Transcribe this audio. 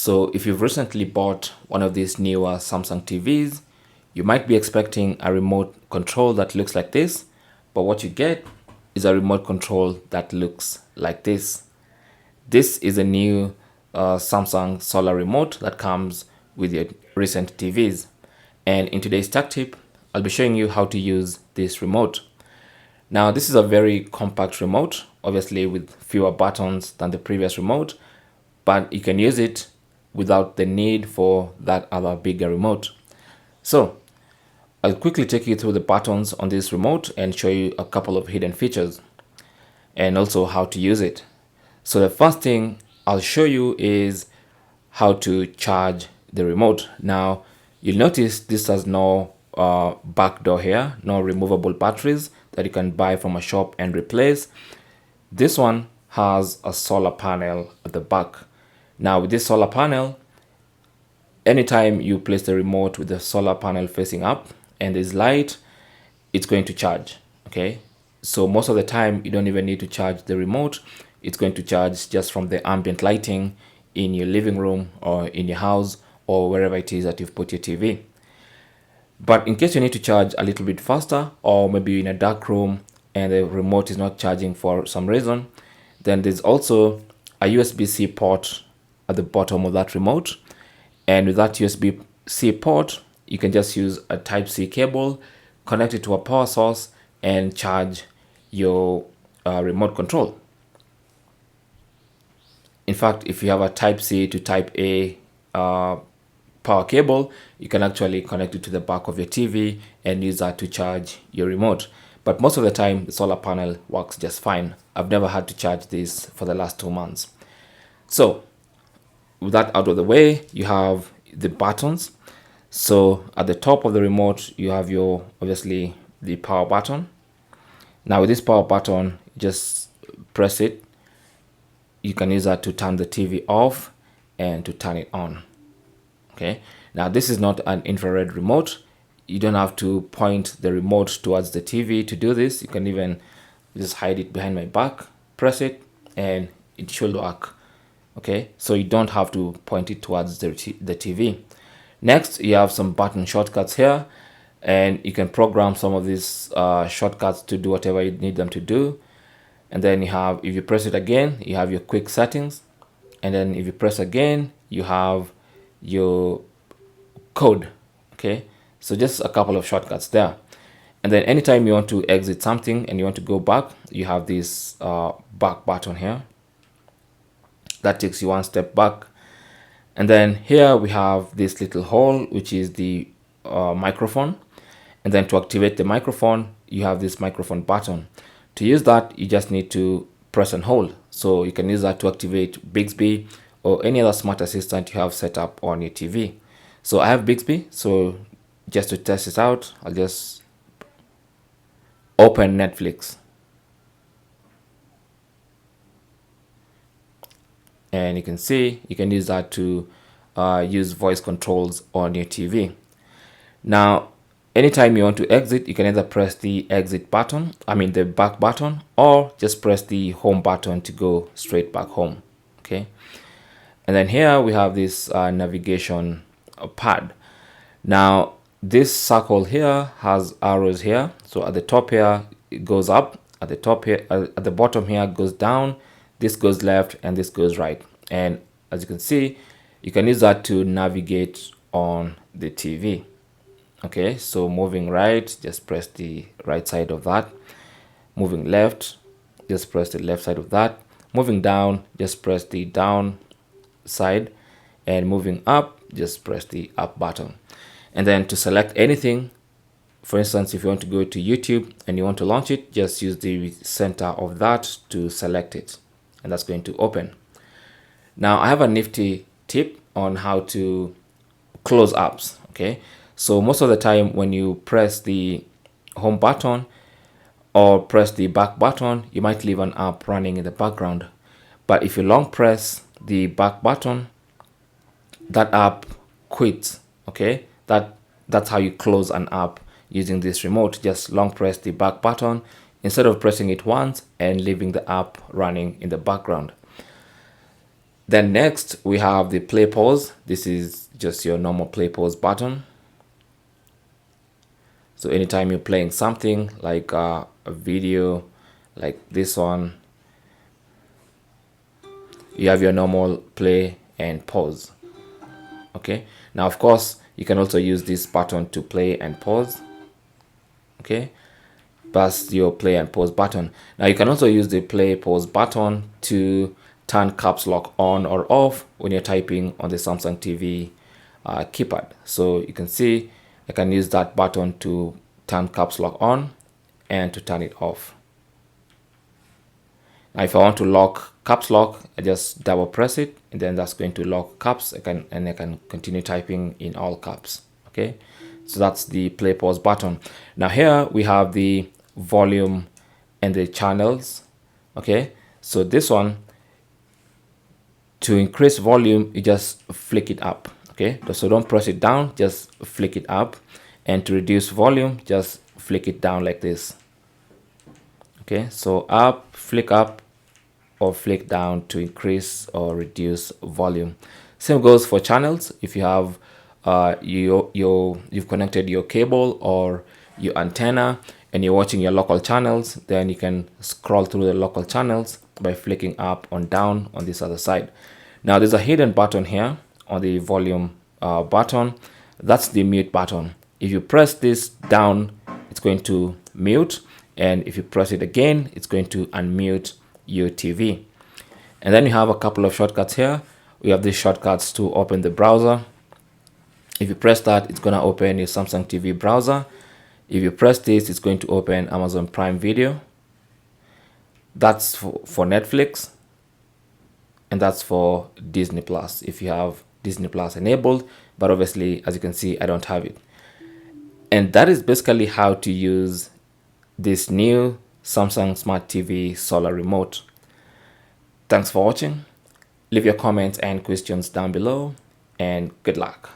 So if you've recently bought one of these newer Samsung TVs, you might be expecting a remote control that looks like this, but what you get is a remote control that looks like this. This is a new Samsung Solar remote that comes with your recent TVs. And in today's tech tip, I'll be showing you how to use this remote. Now, this is a very compact remote, obviously with fewer buttons than the previous remote, but you can use it without the need for that other bigger remote. So I'll quickly take you through the buttons on this remote and show you a couple of hidden features and also how to use it. So the first thing I'll show you is how to charge the remote. Now you'll notice this has no back door here, no removable batteries that you can buy from a shop and replace. This one has a solar panel at the back. Now with this solar panel, anytime you place the remote with the solar panel facing up and there's light, it's going to charge. Okay, so most of the time you don't even need to charge the remote. It's going to charge just from the ambient lighting in your living room or in your house or wherever it is that you've put your TV. But in case you need to charge a little bit faster, or maybe you're in a dark room and the remote is not charging for some reason, then there's also a USB-C port at the bottom of that remote. And with that USB-C port, you can just use a Type-C cable, connect it to a power source, and charge your remote control. In fact, if you have a Type-C to Type-A power cable, you can actually connect it to the back of your TV and use that to charge your remote. But most of the time, the solar panel works just fine. I've never had to charge this for the last 2 months. So with that out of the way, you have the buttons. So at the top of the remote, you have your, obviously, the power button. Now with this power button, just press it. You can use that to turn the TV off and to turn it on. Okay, now this is not an infrared remote. You don't have to point the remote towards the TV to do this. You can even just hide it behind my back, press it, and it should work. Okay, so you don't have to point it towards the TV. Next, you have some button shortcuts here, and you can program some of these shortcuts to do whatever you need them to do. And then you have, if you press it again, you have your quick settings. And then if you press again, you have your code. Okay, so just a couple of shortcuts there. And then anytime you want to exit something and you want to go back, you have this back button here that takes you one step back. And then here we have this little hole, which is the microphone. And then to activate the microphone, you have this microphone button. To use that, you just need to press and hold. So you can use that to activate Bixby or any other smart assistant you have set up on your TV. So I have Bixby, so just to test it out, I'll just open Netflix. And you can see, you can use that to use voice controls on your TV. Now, anytime you want to exit, you can either press the exit button, the back button, or just press the home button to go straight back home. Okay. And then here we have this navigation pad. Now, this circle here has arrows here. So at the top here, it goes up. At the top here, at the bottom here, it goes down. This goes left and this goes right. And as you can see, you can use that to navigate on the TV. Okay, so moving right, just press the right side of that. Moving left, just press the left side of that. Moving down, just press the down side. And moving up, just press the up button. And then to select anything, for instance, if you want to go to YouTube and you want to launch it, just use the center of that to select it. And that's going to open. Now I have a nifty tip on how to close apps. Okay, so most of the time when you press the home button or press the back button, you might leave an app running in the background. But if you long press the back button, that app quits. Okay, that's how you close an app using this remote. Just long press the back button instead of pressing it once and leaving the app running in the background. Then next we have the play pause. This is just your normal play pause button. So anytime you're playing something like a video like this one, you have your normal play and pause. Okay, now of course you can also use this button to play and pause. Okay, that's your play and pause button. Now you can also use the play pause button to turn caps lock on or off when you're typing on the Samsung TV keypad. So you can see I can use that button to turn caps lock on and to turn it off. Now if I want to lock caps lock, I just double press it and then that's going to lock caps. I can continue typing in all caps. Okay, so that's the play pause button. Now here we have the volume and the channels. Okay, so this one, to increase volume, you just flick it up. Okay, so don't press it down, just flick it up. And to reduce volume, just flick it down like this. Okay, so up, flick up, or flick down to increase or reduce volume. Same goes for channels. If you have you've connected your cable or your antenna and you're watching your local channels, then you can scroll through the local channels by flicking up and down on this other side. Now there's a hidden button here on the volume button. That's the mute button. If you press this down, it's going to mute, and if you press it again, it's going to unmute your TV. And then you have a couple of shortcuts here. We have these shortcuts to open the browser. If you press that, it's going to open your Samsung TV browser. If you press this, it's going to open Amazon Prime Video. That's for Netflix, and that's for Disney Plus if you have Disney Plus enabled, but obviously, as you can see, I don't have it. And that is basically how to use this new Samsung Smart TV Solar Remote. Thanks for watching. Leave your comments and questions down below, and good luck.